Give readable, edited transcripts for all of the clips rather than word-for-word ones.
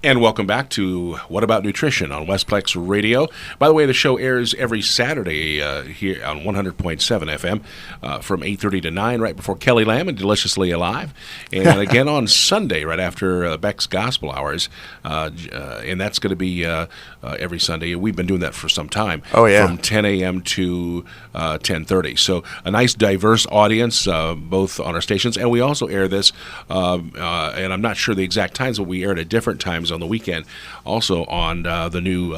And welcome back to What About Nutrition on Westplex Radio. By the way, the show airs every Saturday here on 100.7 FM from 8:30 to 9, right before Kelly Lamb and Deliciously Alive. And again on Sunday, right after Beck's Gospel Hours. And that's going to be every Sunday. We've been doing that for some time. Oh, yeah. From 10 a.m. to 10:30. So a nice, diverse audience, both on our stations. And we also air this, and I'm not sure the exact times, but we air it at different times on the weekend, also on the new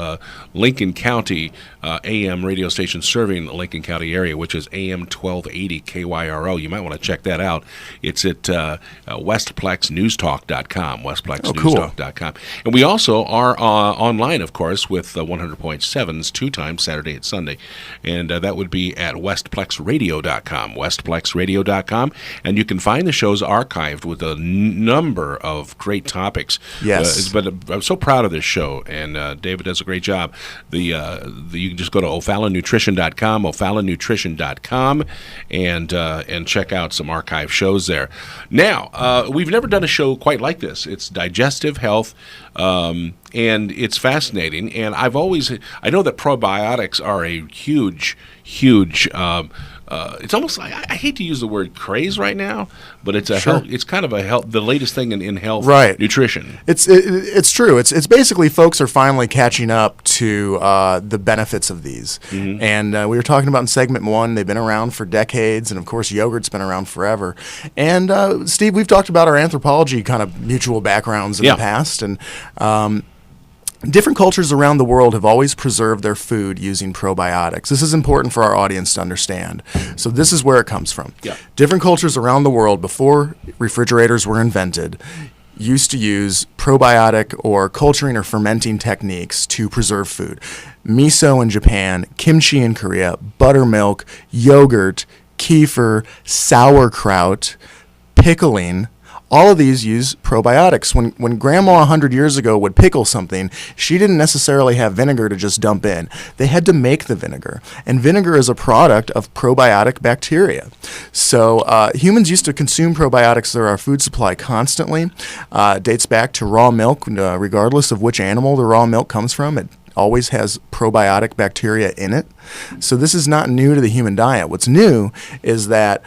Lincoln County AM radio station serving the Lincoln County area, which is AM 1280 KYRO. You might want to check that out. It's at westplexnewstalk.com, westplexnewstalk.com. And we also are online, of course, with 100.7's 2 times Saturday and Sunday, and that would be at westplexradio.com, westplexradio.com, and you can find the shows archived with a number of great topics. Yes. But I'm so proud of this show, and David does a great job. You can just go to o'fallonnutrition.com, and check out some archive shows there. Now, we've never done a show quite like this. It's digestive health, and it's fascinating. And I know that probiotics are a huge it's almost like, I hate to use the word craze right now, but it's it's kind of the latest thing in health nutrition. It's true. It's basically folks are finally catching up to the benefits of these. Mm-hmm. And we were talking about in segment 1, they've been around for decades, and of course yogurt's been around forever. And Steve, we've talked about our anthropology kind of mutual backgrounds in the past, and different cultures around the world have always preserved their food using probiotics. This is important for our audience to understand. So this is where it comes from. Yeah. Different cultures around the world, before refrigerators were invented, used to use probiotic or culturing or fermenting techniques to preserve food. Miso in Japan, kimchi in Korea, buttermilk, yogurt, kefir, sauerkraut, pickling. All of these use probiotics. When Grandma 100 years ago would pickle something, she didn't necessarily have vinegar to just dump in. They had to make the vinegar. And vinegar is a product of probiotic bacteria. So humans used to consume probiotics through our food supply constantly. It dates back to raw milk, regardless of which animal the raw milk comes from. It always has probiotic bacteria in it. So this is not new to the human diet. What's new is that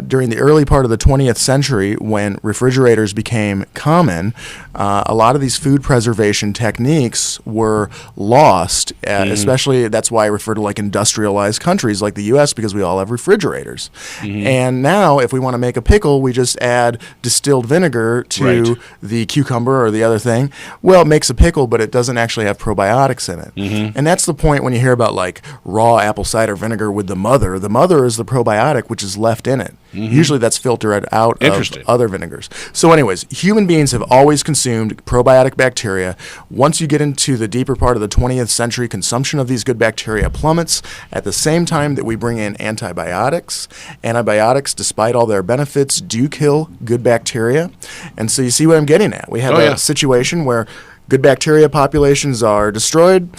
during the early part of the 20th century, when refrigerators became common, a lot of these food preservation techniques were lost, especially that's why I refer to like industrialized countries like the U.S. because we all have refrigerators. Mm-hmm. And now if we want to make a pickle, we just add distilled vinegar to the cucumber or the other thing. Well, it makes a pickle, but it doesn't actually have probiotics in it. Mm-hmm. And that's the point when you hear about like raw apple cider vinegar with the mother. The mother is the probiotic which is left in it. Mm-hmm. Usually that's filtered out of other vinegars. So anyways, human beings have always consumed probiotic bacteria. Once you get into the deeper part of the 20th century, consumption of these good bacteria plummets. At the same time that we bring in antibiotics. Antibiotics, despite all their benefits, do kill good bacteria. And so you see what I'm getting at. We have a situation where good bacteria populations are destroyed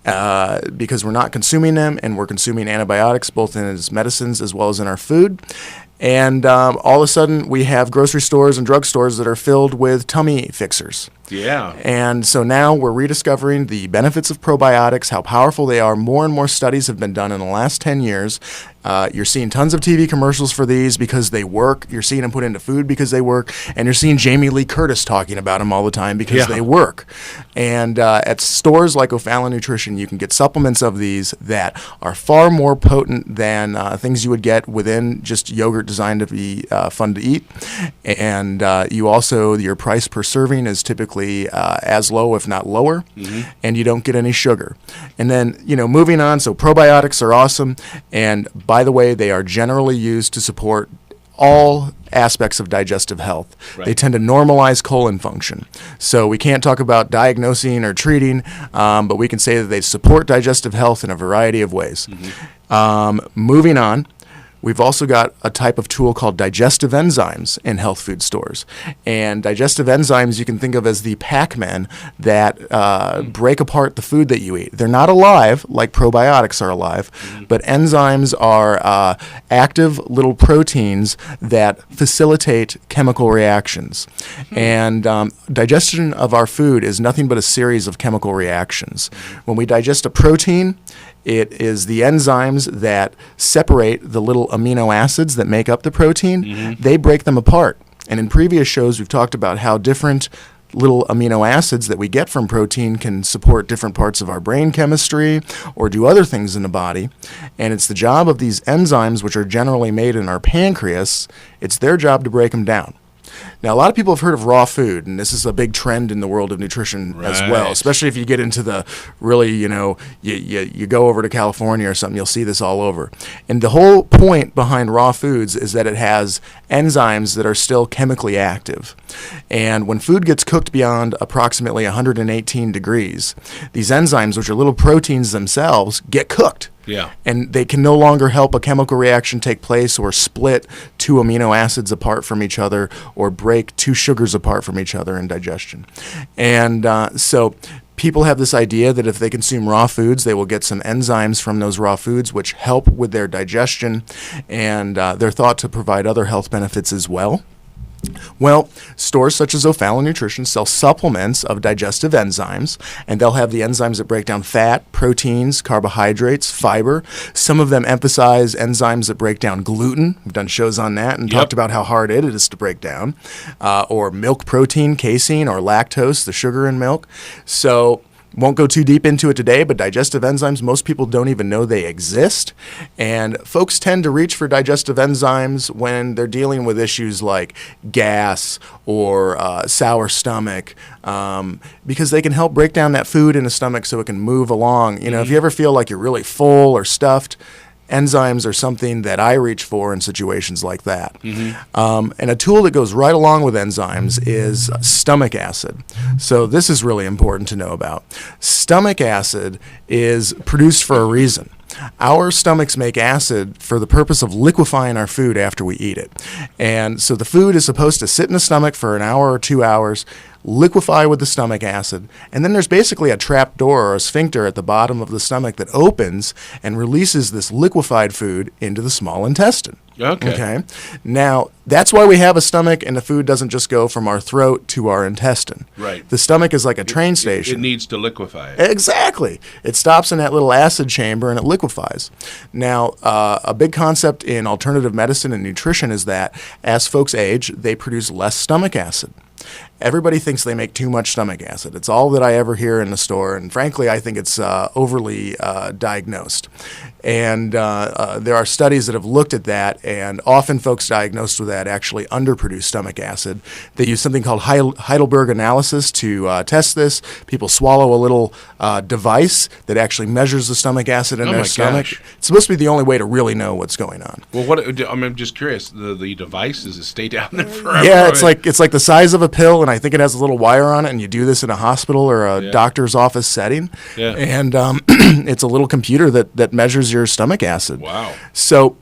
because we're not consuming them, and we're consuming antibiotics both in as medicines as well as in our food. And all of a sudden, we have grocery stores and drugstores that are filled with tummy fixers. Yeah. And so now we're rediscovering the benefits of probiotics, how powerful they are. More and more studies have been done in the last 10 years. You're seeing tons of TV commercials for these because they work. You're seeing them put into food because they work. And you're seeing Jamie Lee Curtis talking about them all the time because they work. And at stores like O'Fallon Nutrition, you can get supplements of these that are far more potent than things you would get within just yogurt designed to be fun to eat. And your price per serving is typically as low, if not lower, and you don't get any sugar. And then, moving on, so probiotics are awesome. And by the way, they are generally used to support all aspects of digestive health. Right. They tend to normalize colon function. So we can't talk about diagnosing or treating, but we can say that they support digestive health in a variety of ways. Mm-hmm. Moving on, We've also got a type of tool called digestive enzymes in health food stores. And digestive enzymes you can think of as the Pac-Men that break apart the food that you eat. They're not alive like probiotics are alive, but enzymes are active little proteins that facilitate chemical reactions. And digestion of our food is nothing but a series of chemical reactions. When we digest a protein, it is the enzymes that separate the little amino acids that make up the protein. They break them apart. And in previous shows, we've talked about how different little amino acids that we get from protein can support different parts of our brain chemistry or do other things in the body. And it's the job of these enzymes, which are generally made in our pancreas, it's their job to break them down. Now, a lot of people have heard of raw food, and this is a big trend in the world of nutrition as well, especially if you get into the really, you go over to California or something, you'll see this all over. And the whole point behind raw foods is that it has enzymes that are still chemically active. And when food gets cooked beyond approximately 118 degrees, these enzymes, which are little proteins themselves, get cooked. Yeah. And they can no longer help a chemical reaction take place or split two amino acids apart from each other or break two sugars apart from each other in digestion. And so people have this idea that if they consume raw foods, they will get some enzymes from those raw foods which help with their digestion, and they're thought to provide other health benefits as well. Well, stores such as O'Fallon Nutrition sell supplements of digestive enzymes, and they'll have the enzymes that break down fat, proteins, carbohydrates, fiber. Some of them emphasize enzymes that break down gluten. We've done shows on that and talked about how hard it is to break down, or milk protein, casein, or lactose, the sugar in milk. So won't go too deep into it today, but digestive enzymes, most people don't even know they exist. And folks tend to reach for digestive enzymes when they're dealing with issues like gas or sour stomach, because they can help break down that food in the stomach so it can move along. If you ever feel like you're really full or stuffed, enzymes are something that I reach for in situations like that. And a tool that goes right along with enzymes is stomach acid. So this is really important to know about. Stomach acid is produced for a reason. Our stomachs make acid for the purpose of liquefying our food after we eat it. And so the food is supposed to sit in the stomach for an hour or 2 hours, liquefy with the stomach acid, and then there's basically a trap door or a sphincter at the bottom of the stomach that opens and releases this liquefied food into the small intestine. Okay. Now, that's why we have a stomach, and the food doesn't just go from our throat to our intestine. Right. The stomach is like a train station. It needs to liquefy it. Exactly. It stops in that little acid chamber and it liquefies. Now, a big concept in alternative medicine and nutrition is that as folks age, they produce less stomach acid. Everybody thinks they make too much stomach acid. It's all that I ever hear in the store, and frankly, I think it's overly diagnosed. And there are studies that have looked at that, and often folks diagnosed with that actually underproduce stomach acid. They use something called Heidelberg analysis to test this. People swallow a little device that actually measures the stomach acid in their stomach. Gosh. It's supposed to be the only way to really know what's going on. Well, I'm just curious. The device, does it stay down there forever? Yeah, it's like the size of a pill, and I think it has a little wire on it, and you do this in a hospital or a doctor's office setting. Yeah. And it's a little computer that measures your stomach acid. Wow. So,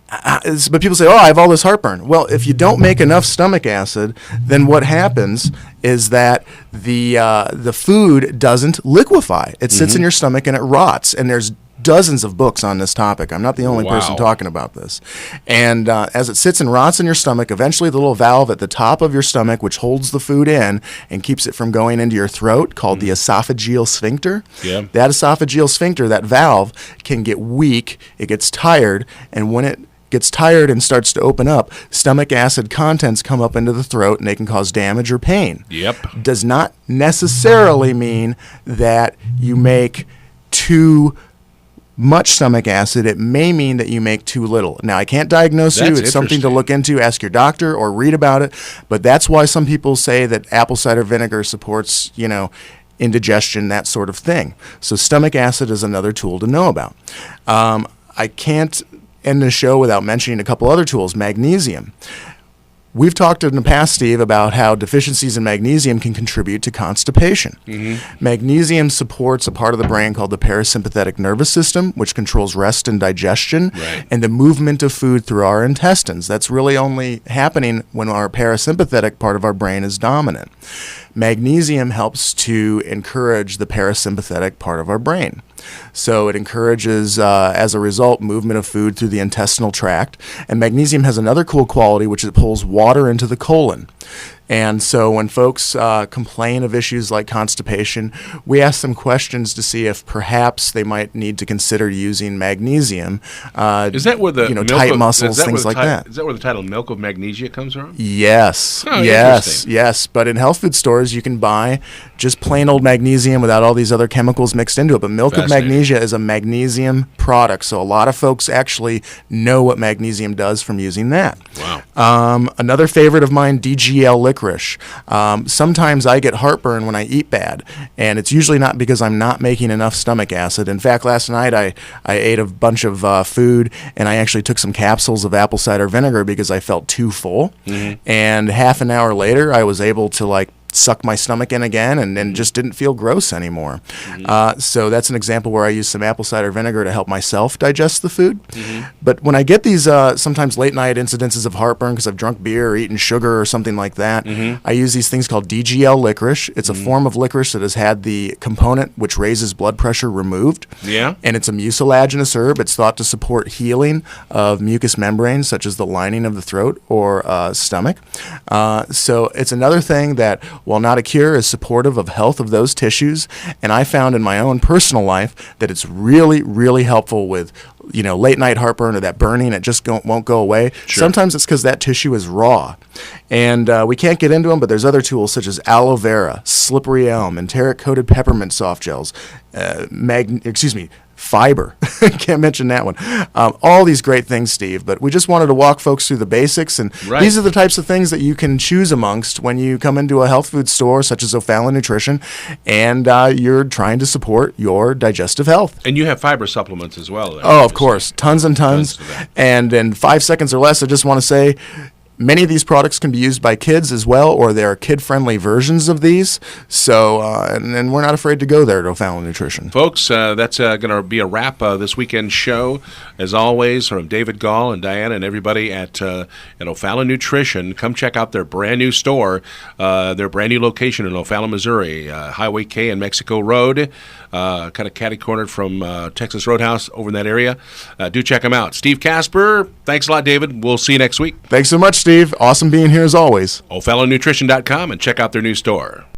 but people say, oh, I have all this heartburn. Well, if you don't make enough stomach acid, then what happens is that the food doesn't liquefy. It sits in your stomach and it rots, and there's dozens of books on this topic. I'm not the only person talking about this. And as it sits and rots in your stomach, eventually the little valve at the top of your stomach, which holds the food in and keeps it from going into your throat, called the esophageal sphincter. Yeah. That esophageal sphincter, that valve, can get weak. It gets tired, and when it gets tired and starts to open up, stomach acid contents come up into the throat, and they can cause damage or pain. Yep. Does not necessarily mean that you make too much stomach acid. It may mean that you make too little. Now, I can't diagnose you. It's something to look into. Ask your doctor or read about it. But that's why some people say that apple cider vinegar supports, indigestion, that sort of thing. So stomach acid is another tool to know about. I can't end the show without mentioning a couple other tools. Magnesium. We've talked in the past, Steve, about how deficiencies in magnesium can contribute to constipation. Magnesium supports a part of the brain called the parasympathetic nervous system, which controls rest and digestion and the movement of food through our intestines. That's really only happening when our parasympathetic part of our brain is dominant. Magnesium helps to encourage the parasympathetic part of our brain. So it encourages, as a result, movement of food through the intestinal tract. And magnesium has another cool quality, which it pulls water into the colon. And so when folks complain of issues like constipation, we ask them questions to see if perhaps they might need to consider using magnesium. Is that where the tight muscles, things like that? Is that where the title "Milk of Magnesia" comes from? Yes, Oh, yes. But in health food stores, you can buy just plain old magnesium without all these other chemicals mixed into it. But Milk of Magnesia is a magnesium product, so a lot of folks actually know what magnesium does from using that. Wow. Another favorite of mine, DGL licorice. Sometimes I get heartburn when I eat bad, and it's usually not because I'm not making enough stomach acid. In fact, last night I ate a bunch of food, and I actually took some capsules of apple cider vinegar because I felt too full. And half an hour later, I was able to suck my stomach in again and just didn't feel gross anymore. So that's an example where I use some apple cider vinegar to help myself digest the food. But when I get these sometimes late night incidences of heartburn because I've drunk beer or eaten sugar or something like that, I use these things called DGL licorice. It's a form of licorice that has had the component which raises blood pressure removed. And it's a mucilaginous herb. It's thought to support healing of mucous membranes such as the lining of the throat or stomach. So it's another thing that, while not a cure, is supportive of health of those tissues. And I found in my own personal life that it's really, really helpful with, late night heartburn or that burning. It just won't go away. Sometimes it's because that tissue is raw. And we can't get into them, but there's other tools such as aloe vera, slippery elm, enteric-coated peppermint soft gels, fiber. Can't mention that one. All these great things, Steve, but we just wanted to walk folks through the basics, and these are the types of things that you can choose amongst when you come into a health food store such as O'Fallon Nutrition, and you're trying to support your digestive health. And you have fiber supplements as well. Oh, of course. Tons and tons. And in 5 seconds or less, I just want to say, many of these products can be used by kids as well, or there are kid-friendly versions of these. So, and we're not afraid to go there at O'Fallon Nutrition. Folks, that's going to be a wrap this weekend show. As always, from David Gall and Diana and everybody at O'Fallon Nutrition, come check out their brand new store, their brand new location in O'Fallon, Missouri, Highway K and Mexico Road, kind of catty-cornered from Texas Roadhouse over in that area. Do check them out. Steve Casper, thanks a lot, David. We'll see you next week. Thanks so much, Steve. Awesome being here as always. O'FallonNutrition.com and check out their new store.